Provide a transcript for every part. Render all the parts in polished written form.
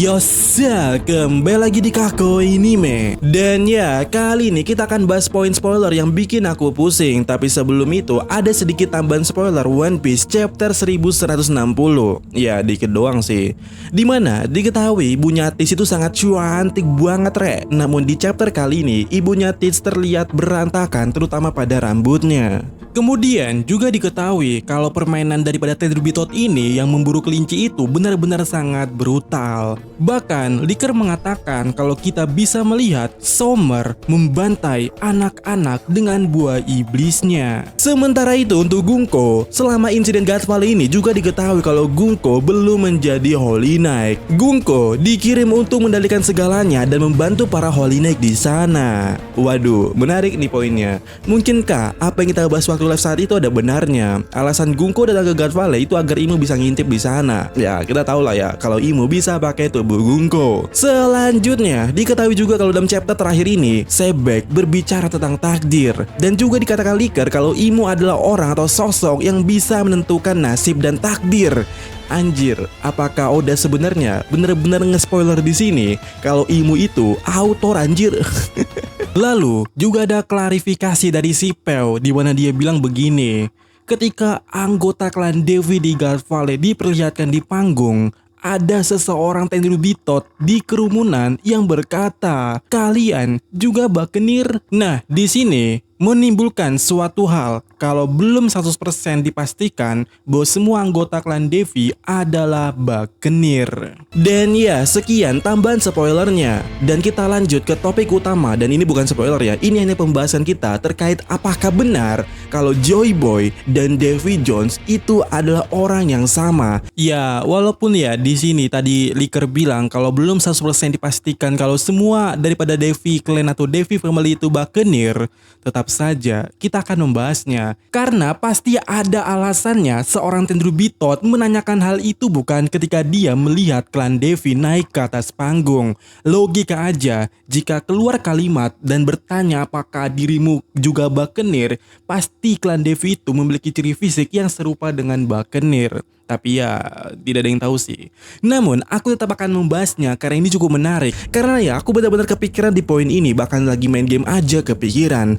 Yosa, kembali lagi di Kakoi Anime. Dan ya, kali ini kita akan bahas poin spoiler yang bikin aku pusing. Tapi sebelum itu, ada sedikit tambahan spoiler One Piece chapter 1160. Ya, dikit doang sih. Dimana diketahui ibunya Tis itu sangat cantik banget re. Namun di chapter kali ini, ibunya Tis terlihat berantakan terutama pada rambutnya. Kemudian juga diketahui kalau permainan daripada Tenryubitot ini yang memburu kelinci itu benar-benar sangat brutal. Bahkan Licker mengatakan kalau kita bisa melihat Sommer membantai anak-anak dengan buah iblisnya. Sementara itu untuk Gunko, selama insiden God Valley ini juga diketahui kalau Gunko belum menjadi Holy Knight. Gunko dikirim untuk mendalikan segalanya dan membantu para Holy Knight di sana. Waduh, menarik nih poinnya. Mungkinkah apa yang kita bahas waktu live saat itu ada benarnya? Alasan Gunko datang ke God Valley itu agar Imo bisa ngintip di sana. Ya, kita tahu lah ya kalau Imo bisa pakai tubuh Gunko. Selanjutnya, diketahui juga kalau dalam chapter terakhir ini, Sebek berbicara tentang takdir dan juga dikatakan Licker kalau Imo adalah orang atau sosok yang bisa menentukan nasib dan takdir. Anjir, apakah Oda sebenarnya bener-bener nge-spoiler di sini kalau Imo itu autor anjir? Lalu juga ada klarifikasi dari Sipeo di mana dia bilang begini, ketika anggota klan Devi di God Valley diperlihatkan di panggung, ada seseorang Tenryubitot di kerumunan yang berkata, kalian juga Buccaneer. Nah, di sini menimbulkan suatu hal kalau belum 100% dipastikan bahwa semua anggota klan Devi adalah Buccaneer. Dan ya, sekian tambahan spoilernya. Dan kita lanjut ke topik utama. Dan ini bukan spoiler ya, ini hanya pembahasan kita terkait apakah benar kalau Joy Boy dan Davy Jones itu adalah orang yang sama. Ya, walaupun ya di sini tadi Licker bilang kalau belum 100% dipastikan kalau semua daripada Devi clan atau Devi family itu Buccaneer, tetap saja kita akan membahasnya karena pasti ada alasannya seorang Tenryubitot menanyakan hal itu bukan ketika dia melihat klan Devi naik ke atas panggung. Logika aja, jika keluar kalimat dan bertanya apakah dirimu juga Buccaneer, pasti klan Devi itu memiliki ciri fisik yang serupa dengan Buccaneer. Tapi ya tidak ada yang tahu sih. Namun aku tetap akan membahasnya karena ini cukup menarik. Karena ya aku benar-benar kepikiran di poin ini, bahkan lagi main game aja kepikiran.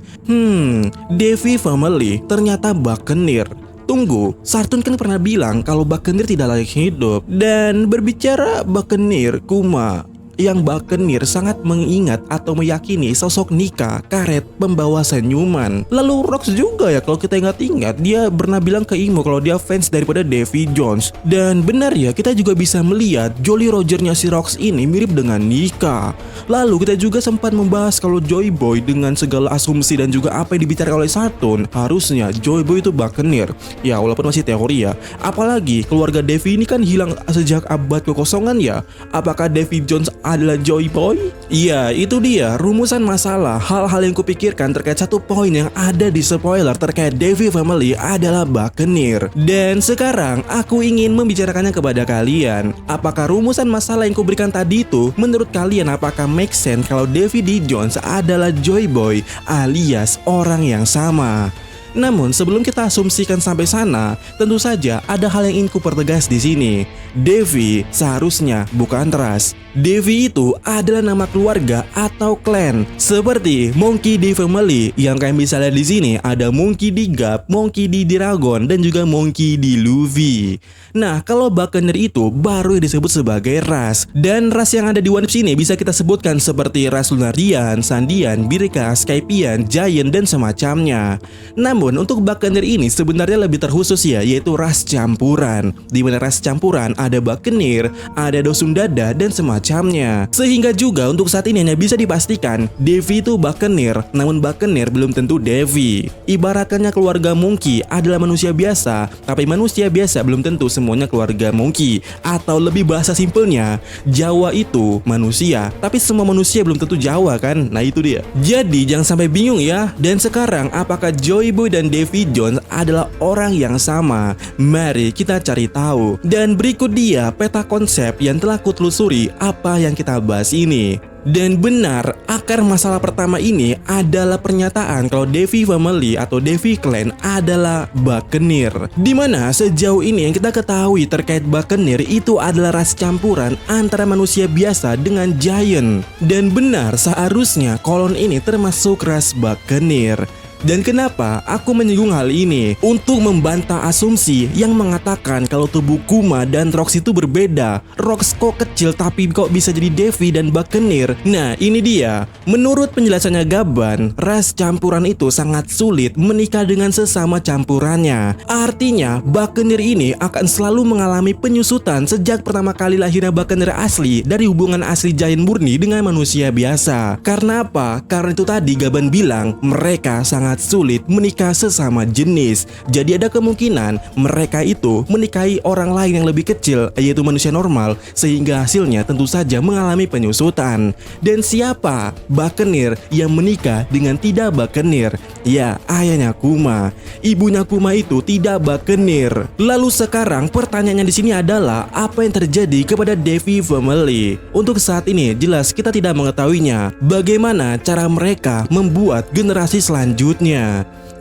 Devi family ternyata Buccaneer. Tunggu, Sartun kan pernah bilang kalau Buccaneer tidak layak hidup. Dan berbicara Buccaneer, Kuma yang Buccaneer sangat mengingat atau meyakini sosok Nika, karet pembawa senyuman. Lalu Rox juga ya, kalau kita ingat-ingat dia pernah bilang ke Imo kalau dia fans daripada Davy Jones. Dan benar ya, kita juga bisa melihat Jolly Rogernya si Rox ini mirip dengan Nika. Lalu kita juga sempat membahas kalau Joy Boy dengan segala asumsi dan juga apa yang dibicarakan oleh Sartun, harusnya Joy Boy itu Buccaneer. Ya walaupun masih teori ya. Apalagi keluarga Davy ini kan hilang sejak abad kekosongan ya. Apakah Davy Jones adalah Joy Boy? Iya, itu dia rumusan masalah. Hal-hal yang kupikirkan terkait satu poin yang ada di spoiler terkait Devi family adalah Buccaneer. Dan sekarang aku ingin membicarakannya kepada kalian. Apakah rumusan masalah yang kuberikan tadi itu menurut kalian apakah make sense kalau Davy D. Jones adalah Joy Boy alias orang yang sama? Namun sebelum kita asumsikan sampai sana, tentu saja ada hal yang ingin ku pertegas di sini. Devi seharusnya bukan ras. Devi itu adalah nama keluarga atau clan, seperti Monkey D family yang kalian bisa lihat di sini. Ada Monkey D Gap, Monkey D Dragon, dan juga Monkey D Luffy. Nah, kalau Buccaneer itu baru disebut sebagai ras. Dan ras yang ada di One Piece ini bisa kita sebutkan seperti ras Lunarian, Sandian, Birka, Skypian, Giant, dan semacamnya. Namun untuk Buccaneer ini sebenarnya lebih terkhusus ya, yaitu ras campuran. Di mana ras campuran ada Buccaneer, ada Dosundada, dan semacamnya. Sehingga juga untuk saat ini hanya bisa dipastikan Devi itu Buccaneer, namun Buccaneer belum tentu Devi. Ibaratkannya keluarga Monkey adalah manusia biasa, tapi manusia biasa belum tentu semuanya keluarga Monkey. Atau lebih bahasa simpelnya, Jawa itu manusia, tapi semua manusia belum tentu Jawa kan? Nah itu dia. Jadi jangan sampai bingung ya. Dan sekarang apakah Joy Boy dan Davy Jones adalah orang yang sama? Mari kita cari tahu. Dan berikut dia peta konsep yang telah kutelusuri apa yang kita bahas ini. Dan benar, akar masalah pertama ini adalah pernyataan kalau Devi Family atau Devi Clan adalah Buccaneer. Dimana sejauh ini yang kita ketahui terkait Buccaneer itu adalah ras campuran antara manusia biasa dengan Giant. Dan benar, seharusnya kolon ini termasuk ras Buccaneer. Dan kenapa aku menyinggung hal ini? Untuk membantah asumsi yang mengatakan kalau tubuh Kuma dan Rox itu berbeda. Rox kok kecil tapi kok bisa jadi Devi dan Buccaneer? Nah, ini dia. Menurut penjelasannya Gaban, ras campuran itu sangat sulit menikah dengan sesama campurannya. Artinya, Buccaneer ini akan selalu mengalami penyusutan sejak pertama kali lahirnya Buccaneer asli dari hubungan asli Giant murni dengan manusia biasa. Karena apa? Karena itu tadi Gaban bilang mereka sangat sulit menikah sesama jenis. Jadi ada kemungkinan mereka itu menikahi orang lain yang lebih kecil, yaitu manusia normal, sehingga hasilnya tentu saja mengalami penyusutan. Dan siapa Buccaneer yang menikah dengan tidak Buccaneer? Ya, ayahnya Kuma. Ibunya Kuma itu tidak Buccaneer. Lalu sekarang pertanyaannya di sini adalah apa yang terjadi kepada Devi Family? Untuk saat ini jelas kita tidak mengetahuinya. Bagaimana cara mereka membuat generasi selanjutnya?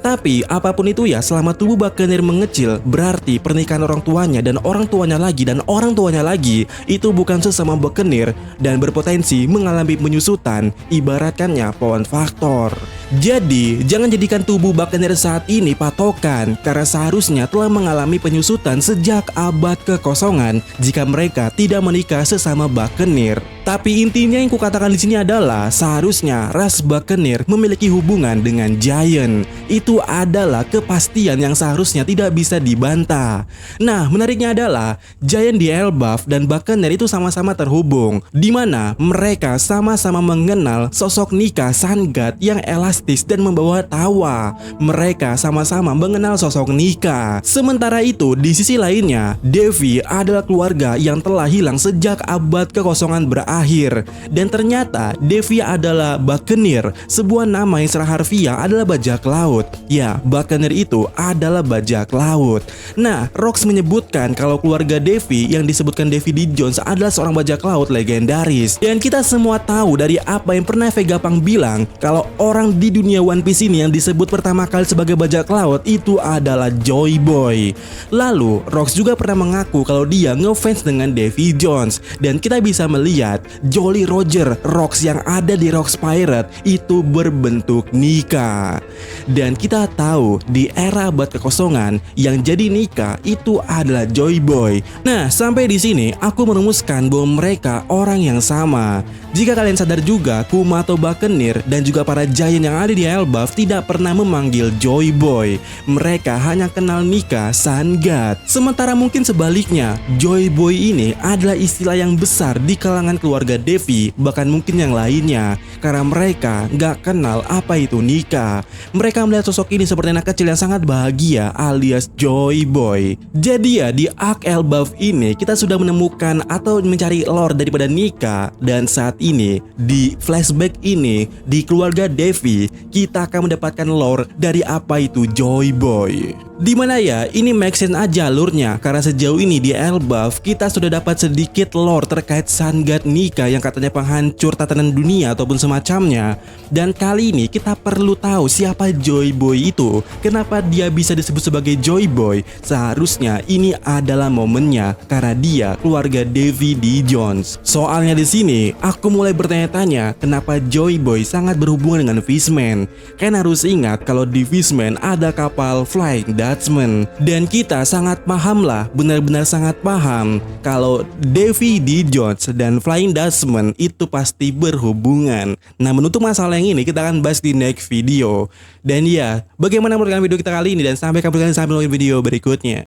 Tapi apapun itu ya, selama tubuh Buccaneer mengecil, berarti pernikahan orang tuanya dan orang tuanya lagi dan orang tuanya lagi itu bukan sesama Buccaneer dan berpotensi mengalami penyusutan, ibaratkannya pohon faktor. Jadi jangan jadikan tubuh Buccaneer saat ini patokan, karena seharusnya telah mengalami penyusutan sejak abad kekosongan jika mereka tidak menikah sesama Buccaneer. Tapi intinya yang kukatakan di sini adalah seharusnya ras Buccaneer memiliki hubungan dengan Giant. Itu adalah kepastian yang seharusnya tidak bisa dibantah. Nah, menariknya adalah Giant di Elbaf dan Buccaneer itu sama-sama terhubung, di mana mereka sama-sama mengenal sosok Nika Sun God yang elastis dan membawa tawa. Mereka sama-sama mengenal sosok Nika. Sementara itu, di sisi lainnya, Devi adalah keluarga yang telah hilang sejak abad kekosongan berakhir. Dan ternyata Devi adalah Buccaneer, sebuah nama yang secara harfiah adalah bajak laut. Ya, Buccaneer itu adalah bajak laut. Nah, Rox menyebutkan kalau keluarga Devi yang disebutkan Devi D. Jones adalah seorang bajak laut legendaris. Dan kita semua tahu dari apa yang pernah Vegapunk bilang, kalau orang di dunia One Piece ini yang disebut pertama kali sebagai bajak laut itu adalah Joy Boy. Lalu, Rox juga pernah mengaku kalau dia ngefans dengan Davy Jones. Dan kita bisa melihat Jolly Roger Rox yang ada di Rox Pirate itu berbentuk Nika. Dan kita tahu di era abad kekosongan yang jadi Nika itu adalah Joy Boy. Nah, sampai di sini aku merumuskan bahwa mereka orang yang sama. Jika kalian sadar juga, Kuma atau Buccaneer dan juga para Giant yang ada di Elbaf tidak pernah memanggil Joy Boy. Mereka hanya kenal Nika Sun God. Sementara mungkin sebaliknya, Joy Boy ini adalah istilah yang besar di kalangan keluarga Devi, bahkan mungkin yang lainnya, karena mereka nggak kenal apa itu Nika. Mereka melihat sosok ini seperti anak kecil yang sangat bahagia alias Joy Boy. Jadi ya, di arc Elbaf ini kita sudah menemukan atau mencari lore daripada Nika. Dan saat ini di flashback ini di keluarga Devi kita akan mendapatkan lore dari apa itu Joy Boy. Dimana ya, ini make sense aja alurnya, karena sejauh ini di Elbaf kita sudah dapat sedikit lore terkait Sun God Nika yang katanya penghancur tatanan dunia ataupun semacamnya. Dan kali ini kita perlu tahu siapa Joy Boy itu, kenapa dia bisa disebut sebagai Joy Boy. Seharusnya ini adalah momennya karena dia keluarga Davy D. Jones. Soalnya di sini aku mulai bertanya-tanya kenapa Joy Boy sangat berhubungan dengan Fishman. Kan harus ingat kalau di Fishman ada kapal Flying Dutchman. Dan kita sangat paham lah, benar-benar sangat paham kalau Davy D. Jones dan Flying Dutchman itu pasti berhubungan. Nah, menutup masalah yang ini kita akan bahas di next video. Dan ya, bagaimana menurut kalian video kita kali ini, dan sampai ketemu kalian sampai video berikutnya.